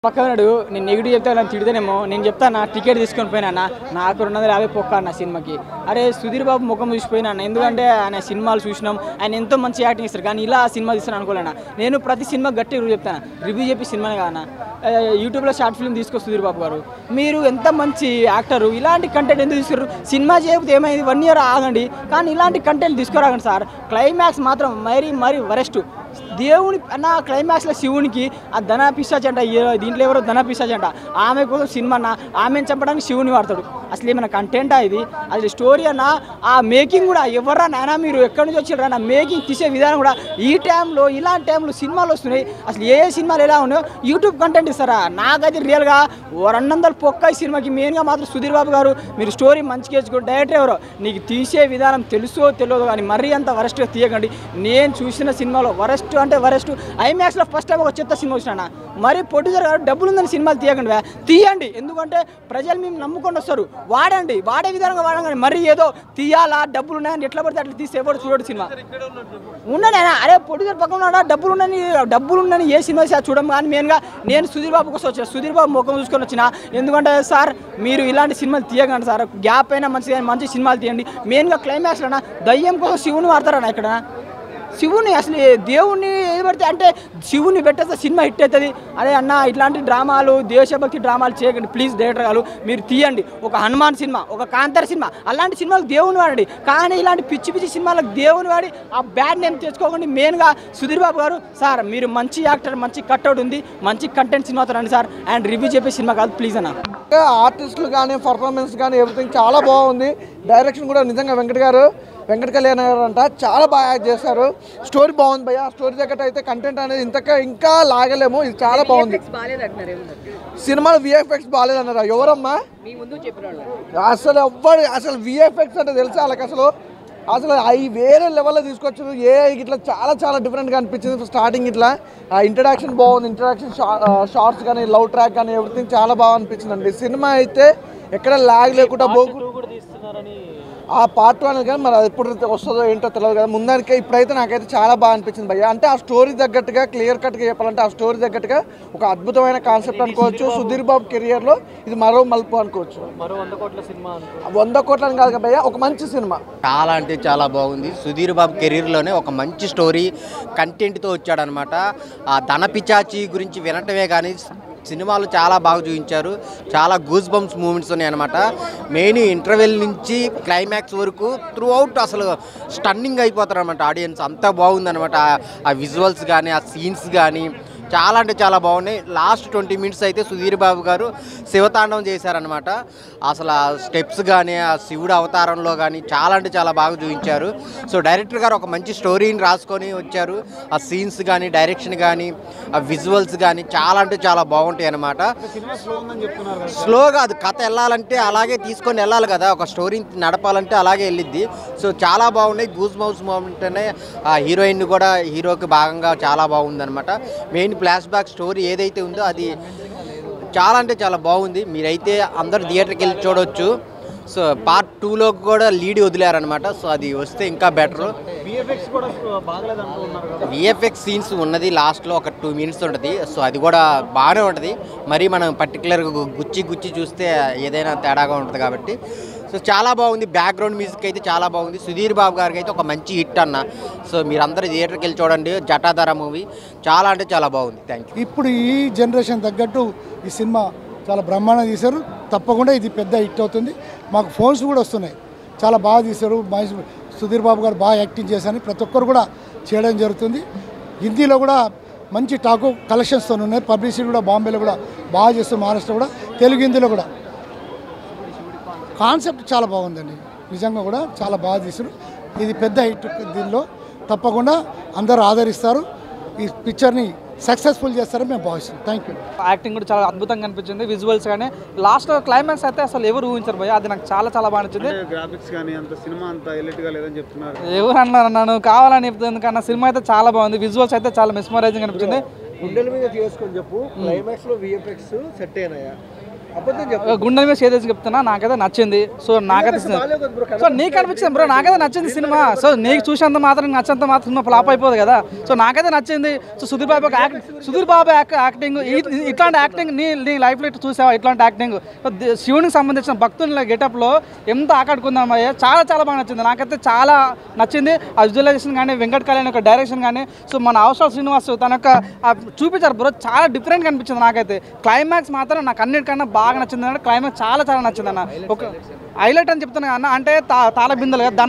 పక్కనాడు నేను నెగిటివ్ చెప్తే నన్ను తిడితేనేమో నేను చెప్తాను టికెట్ తీసుకొని పోయినా నాకు 250 పొక్క అన్న సినిమాకి. అరే సుధీర్ బాబు ముఖం చూసిపోయినా ఎందుకంటే ఆయన సినిమాలు చూసినాం, ఆయన ఎంతో మంచి యాక్టింగ్ ఇస్తారు, కానీ ఇలా సినిమా తీస్తాను అనుకోలేనా. నేను ప్రతి సినిమా గట్టి చెప్తాను, రివ్యూ చెప్పి సినిమానే కాదన్నా. యూట్యూబ్లో షార్ట్ ఫిల్మ్ తీసుకో సుధీర్ బాబు గారు, మీరు ఎంత మంచి యాక్టరు, ఇలాంటి కంటెంట్ ఎందుకు తీసుకున్నారు? సినిమా చేయకపోతే ఏమైంది, 1 year ఆగండి, కానీ ఇలాంటి కంటెంట్ తీసుకురాగండి సార్. క్లైమాక్స్ మాత్రం మరీ వరెస్ట్. దేవుని అన్న క్లైమాక్స్లో శివునికి ఆ ధన పిశాచి అంట, దీంట్లో ఎవరో ధన పిశాచి అంట, ఆమె కోసం సినిమా అన్న, ఆమెను చంపడానికి శివుని వాడతాడు. అసలు ఏమైనా కంటెంటా ఇది? అది స్టోరీ అన్న. ఆ మేకింగ్ కూడా ఎవర్రా నాయన, మీరు ఎక్కడి నుంచి వచ్చారా నా మేకింగ్ తీసే విధానం కూడా ఈ టైంలో, ఇలాంటి టైంలో సినిమాలు వస్తున్నాయి. అసలు ఏ సినిమాలు ఎలా ఉన్నాయో యూట్యూబ్ కంటెంట్ ఇస్తారా? నాకైతే రియల్గా 200 పొక్క ఈ సినిమాకి. మెయిన్గా మాత్రం సుధీర్ బాబు గారు, మీరు స్టోరీ మంచిగా వేసుకోండి. డైరెక్టర్ ఎవరో నీకు తీసే విధానం తెలుసో తెలియదు, కానీ మరీ అంత వరస్ట్గా తీయకండి. నేను చూసిన సినిమాలో వరస్ట్ అంటే వరస్ట్. ఐమాక్స్లో ఫస్ట్ టైం ఒక చెత్త సినిమా వచ్చినా, మరి ప్రొడ్యూసర్ గారు డబ్బులు ఉందని సినిమాలు తీయండి. ఎందుకంటే ప్రజలు మేము నమ్ముకొని వస్తారు, వాడే విధానంగా వాడండి. మరీ ఏదో తీయాలా, డబ్బులు ఉన్నాయని ఎట్లా పడితే అట్లా తీసి ఎవరు చూడడు సినిమా. ఉన్నాడు అరే ప్రొడ్యూసర్ పక్కన ఉన్నాడా, డబ్బులు ఉండని ఏ సినిమా చూడడం. కానీ మెయిన్గా నేను సుధీర్ బాబు కోసం వచ్చాను, సుధీర్ బాబు ముఖం చూసుకొని వచ్చిన. ఎందుకంటే సార్ మీరు ఇలాంటి సినిమాలు తీయకండి సార్, గ్యాప్ అయినా మంచి సినిమాలు తీయండి. మెయిన్గా క్లైమాక్స్లో దయ్యం కోసం శివుని వాడతారన్నా. ఇక్కడ శివుని అసలు దేవుణ్ణి ఏది పడితే అంటే శివుని పెట్టేస్తే సినిమా హిట్ అవుతుంది. అదే అన్న ఇట్లాంటి డ్రామాలు, దేశభక్తి డ్రామాలు చేయకండి ప్లీజ్. డైరెక్టర్ గారు మీరు తీయండి ఒక హనుమాన్ సినిమా, ఒక కాంతార సినిమా, అలాంటి సినిమాలకు దేవుని వాడండి. కానీ ఇలాంటి పిచ్చి సినిమాలకు దేవుని వాడి ఆ బ్యాడ్ నేమ్ తెచ్చుకోకండి. మెయిన్గా సుధీర్ బాబు గారు సార్, మీరు మంచి యాక్టర్, మంచి కట్అవుట్ ఉంది, మంచి కంటెంట్ సినిమాతో రండి సార్. అండ్ రివ్యూ చెప్పే సినిమా కాదు ప్లీజ్ అన్న. ఆర్టిస్టులు కానీ పర్ఫార్మెన్స్ కానీ ఎవ్రీథింగ్ చాలా బాగుంది. డైరెక్షన్ కూడా నిజంగా వెంకట కళ్యాణ్ గారు అంట చాలా బాగా యాక్ట్ చేశారు. స్టోరీ బాగుంది భయ్య, స్టోరీ దగ్గర అయితే కంటెంట్ అనేది ఇంకా లాగలేము. ఇది చాలా బాగుంది. సినిమాలో విఎఫ్ఎక్స్ బాగాలేదన్నారా? ఎవరమ్మా అసలు విఎఫ్ఎక్స్ అంటే తెలుసా వాళ్ళకి? అసలు అవి వేరే లెవెల్లో తీసుకొచ్చారు. ఇట్లా చాలా డిఫరెంట్గా అనిపించింది. స్టార్టింగ్ ఇట్లా ఇంట్రడక్షన్ బాగుంది, ఇంట్రడక్షన్ షార్ట్స్ కానీ లవ్ ట్రాక్ కానీ ఎవ్రీథింగ్ చాలా బాగా అనిపించింది అండి. సినిమా అయితే ఎక్కడ లాగ్ లేకుండా ఆ పార్ట్ 1 కానీ మరి అది ఎప్పుడు వస్తుందో ఏంటో తెలియదు కదా. ముందరికే ఇప్పుడైతే నాకైతే చాలా బాగా అనిపించింది భయ్య. అంటే ఆ స్టోరీ తగ్గట్టుగా క్లియర్ కట్గా చెప్పాలంటే ఆ స్టోరీ తగ్గట్టుగా ఒక అద్భుతమైన కాన్సెప్ట్ అనుకోవచ్చు. సుధీర్ బాబు కెరియర్లో ఇది మరో మలుపు అనుకోవచ్చు. 100 కోట్ల అని కాదు భయ్య, ఒక మంచి సినిమా. చాలా అంటే చాలా బాగుంది. సుధీర్ బాబు కెరీర్లోనే ఒక మంచి స్టోరీ కంటెంట్తో వచ్చాడనమాట. ఆ ధన పిచాచి గురించి వినటమే కానీ సినిమాలు చాలా బాగా చూపించారు. చాలా గూస్ బంప్స్ మూమెంట్స్ ఉన్నాయి అనమాట. మెయిన్ ఇంటర్వెల్ నుంచి క్లైమాక్స్ వరకు త్రూ అవుట్ అసలు స్టన్నింగ్ అయిపోతారు అనమాట ఆడియన్స్. అంత బాగుందనమాట. ఆ విజువల్స్ కానీ ఆ సీన్స్ కానీ చాలా అంటే చాలా బాగున్నాయి. లాస్ట్ 20 minutes అయితే సుధీర్ బాబు గారు శివతాండవం చేశారనమాట. అసలు ఆ స్టెప్స్ కానీ ఆ శివుడు అవతారంలో కానీ చాలా అంటే చాలా బాగా చూపించారు. సో డైరెక్టర్ గారు ఒక మంచి స్టోరీని రాసుకొని వచ్చారు. ఆ సీన్స్ కానీ డైరెక్షన్ కానీ ఆ విజువల్స్ కానీ చాలా అంటే చాలా బాగుంటాయి అనమాట. స్లోగా అది కథ వెళ్ళాలంటే అలాగే తీసుకొని వెళ్ళాలి కదా, ఒక స్టోరీని నడపాలంటే అలాగే వెళ్ళిద్ది. సో చాలా బాగున్నాయి. గూస్ మౌస్ మూమెంట్ అనే ఆ హీరోయిన్ కూడా హీరోకి భాగంగా చాలా బాగుందనమాట. మెయిన్ ఫ్లాష్ బ్యాక్ స్టోరీ ఏదైతే ఉందో అది చాలా అంటే చాలా బాగుంది. మీరైతే అందరు థియేటర్కి వెళ్ళి చూడవచ్చు. సో పార్ట్ 2లో కూడా లీడ్ వదిలేరనమాట. సో అది వస్తే ఇంకా బెటర్. విఎఫ్ఎక్స్ సీన్స్ ఉన్నది లాస్ట్లో ఒక 2 minutes ఉంటుంది. సో అది కూడా బాగానే ఉంటుంది. మరి మనం పర్టికులర్గా గుచ్చి చూస్తే ఏదైనా తేడాగా ఉంటుంది కాబట్టి సో చాలా బాగుంది. బ్యాక్గ్రౌండ్ మ్యూజిక్ అయితే చాలా బాగుంది. సుధీర్ బాబు గారికి అయితే ఒక మంచి హిట్ అన్న. సో మీరందరూ థియేటర్కి వెళ్ళి చూడండి. జటాధార మూవీ చాలా అంటే చాలా బాగుంది. Thank you. ఇప్పుడు ఈ జనరేషన్ తగ్గట్టు ఈ సినిమా చాలా బ్రహ్మాండంగా తీశారు. తప్పకుండా ఇది పెద్ద హిట్ అవుతుంది. మాకు ఫోన్స్ కూడా వస్తున్నాయి, చాలా బాగా తీశారు. సుధీర్ బాబు గారు బాగా యాక్టింగ్ చేశారని ప్రతి ఒక్కరు కూడా చేయడం జరుగుతుంది. హిందీలో కూడా మంచి టాకు కలెక్షన్స్తో ఉన్నాయి. పబ్లిసిటీ కూడా బాంబేలో కూడా బాగా చేస్తారు, మహారాష్ట్ర కూడా, తెలుగు హిందీలో కూడా. కాన్సెప్ట్ చాలా బాగుందండి, నిజంగా కూడా చాలా బాగా తీశారు. ఇది పెద్ద హిట్. దీనిలో తప్పకుండా అందరూ ఆదరిస్తారు. ఈ పిక్చర్ని సక్సెస్ఫుల్ చేస్తారని మేము భావిస్తున్నాం. Thank you. యాక్టింగ్ కూడా చాలా అద్భుతంగా అనిపించింది. విజువల్స్ కానీ లాస్ట్ క్లైమాక్స్ అయితే అసలు ఎవరు ఊహించారు భయ్య, అది నాకు చాలా బాగా నచ్చింది. గ్రాఫిక్స్ కానీ అంత సినిమా అంత ఎలిట్గా లేదని చెప్తున్నారు. ఎవరు అన్నారు నన్ను కావాలని చెప్తుంది, ఎందుకన్నా సినిమా అయితే చాలా బాగుంది. విజువల్స్ అయితే చాలా మెస్మరైజింగ్ అనిపించింది. గుండెల మీద చేసుకొని చెప్పు, క్లైమాక్స్లో విఎఫ్ఎక్స్ సెట్ అయినాయా? గుండెల మీద చేసి చెప్తున్నా, నాకైతే నచ్చింది. సో నాకైతే సో నీకు అనిపించింది బ్రో, నాకైతే నచ్చింది సినిమా. సో నీకు చూసేంత మాత్రం నచ్చేంత మాత్రం సినిమా ఫ్లాప్ అయిపోదు కదా. సో నాకైతే నచ్చింది. సో సుధీర్ బాబు యాక్టింగ్, ఇట్లాంటి యాక్టింగ్ నీ లైఫ్లో చూసావా? ఇట్లాంటి యాక్టింగ్ శివునికి సంబంధించిన భక్తుల గెటప్లో ఎంత ఆకట్టుకుందామయ్యా, చాలా చాలా బాగా నచ్చింది. నాకైతే చాలా నచ్చింది. ఆ విజువలైజేషన్ కానీ, వెంకట్ కళ్యాణ్ యొక్క డైరెక్షన్ కానీ, సో మన అవసరం శ్రీనివాస్ తన యొక్క చూపించారు బ్రో, చాలా డిఫరెంట్గా అనిపించింది నాకైతే. క్లైమాక్స్ మాత్రం నాకు అన్నిటికన్నా బాగా నచ్చింది అన్న. క్లైమాక్స్ చాలా చాలా నచ్చింది అన్న. ఒక హైలైట్ అని చెప్తున్నా అన్న. అంటే తాళబిందలు కదా,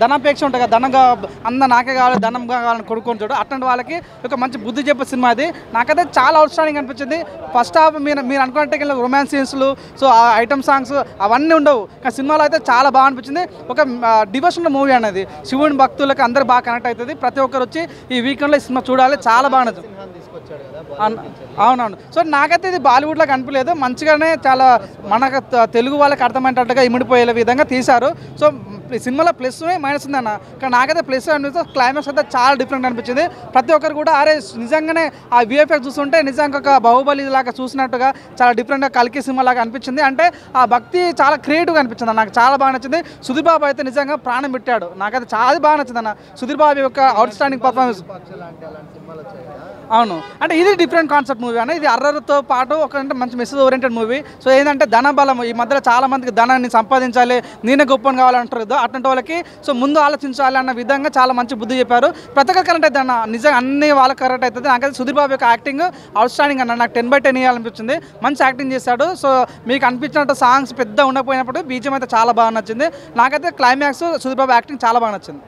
ధనాపేక్ష ఉంటుంది కదా, ధనంగా నాకే కావాలి, ధనంగా కావాలని కొడుకొని చూడు, అట్లాంటి వాళ్ళకి ఒక మంచి బుద్ధి చెప్పే సినిమా అది. నాకైతే చాలా అవుట్స్టాండింగ్ అనిపించింది. ఫస్ట్ హాఫ్ మీరు అనుకున్నట్టే రొమాన్స్ సీన్స్లు, సో ఆ ఐటమ్ సాంగ్స్ అవన్నీ ఉండవు, కానీ సినిమాలో అయితే చాలా బాగా అనిపించింది. ఒక డివోషనల్ మూవీ అనేది, శివుని భక్తులకు అందరు బాగా కనెక్ట్ అవుతుంది. ప్రతి ఒక్కరు వచ్చి ఈ వీకెండ్లో ఈ సినిమా చూడాలి, చాలా బాగా నచ్చింది. అవునవును. సో నాకైతే ఇది బాలీవుడ్లో కనిపించలేదు, మంచిగానే చాలా మనకు తెలుగు వాళ్ళకి అర్థమయ్యేటట్టుగా ఇమిడిపోయే విధంగా తీశారు. సో ఈ సినిమాలో ప్లస్ మైనస్ ఉందన్న, కానీ నాకైతే ప్లస్ అనిపిస్తుంది. క్లైమాక్స్ అయితే చాలా డిఫరెంట్ అనిపించింది. ప్రతి ఒక్కరు కూడా అరే నిజంగానే ఆ విఎఫ్ఎక్స్ చూస్తుంటే నిజంగా ఒక బాహుబలి లాగా చూసినట్టుగా చాలా డిఫరెంట్గా కల్కి సినిమా లాగా అనిపించింది. అంటే ఆ భక్తి చాలా క్రియేటివ్గా అనిపించింది, నాకు చాలా బాగా నచ్చింది. సుధీర్ బాబు అయితే నిజంగా ప్రాణం పెట్టాడు, నాకైతే చాలా బాగా నచ్చింది అన్న. సుధీర్ బాబు యొక్క అవుట్ స్టాండింగ్ పర్ఫార్మెన్స్. అవును, అంటే ఇది డిఫరెంట్ కాన్సెప్ట్ మూవీ అన్న. ఇది అర్రర్తో పాటు ఒక అంటే మంచి మెసేజ్ ఓరియంటెడ్ మూవీ. సో ఏంటంటే ధన బలం, ఈ మధ్యలో చాలా మందికి ధనాన్ని సంపాదించాలి, నేనే గొప్పని కావాలంటారు కదా, అట్లాంటి వాళ్ళకి సో ముందు ఆలోచించాలి అన్న విధంగా చాలా మంచి బుద్ధి చెప్పారు. ప్రతి ఒక్క కరెక్ట్ అయితే అన్న, నిజంగా అన్ని వాళ్ళకి కరెక్ట్ అవుతుంది. నాకైతే సుధీర్ బాబు యొక్క యాక్టింగ్ అవుట్ స్టాండింగ్ అన్న, నాకు 10/10 ఇవ్వాలనిపించింది. మంచి యాక్టింగ్ చేశాడు. సో మీకు అనిపించినట్టు సాంగ్స్ పెద్ద ఉండకపోయినప్పుడు బీజిఎం అయితే చాలా బాగా నచ్చింది. నాకైతే క్లైమాక్స్ సుధీర్ బాబు యాక్టింగ్ చాలా బాగా నచ్చింది.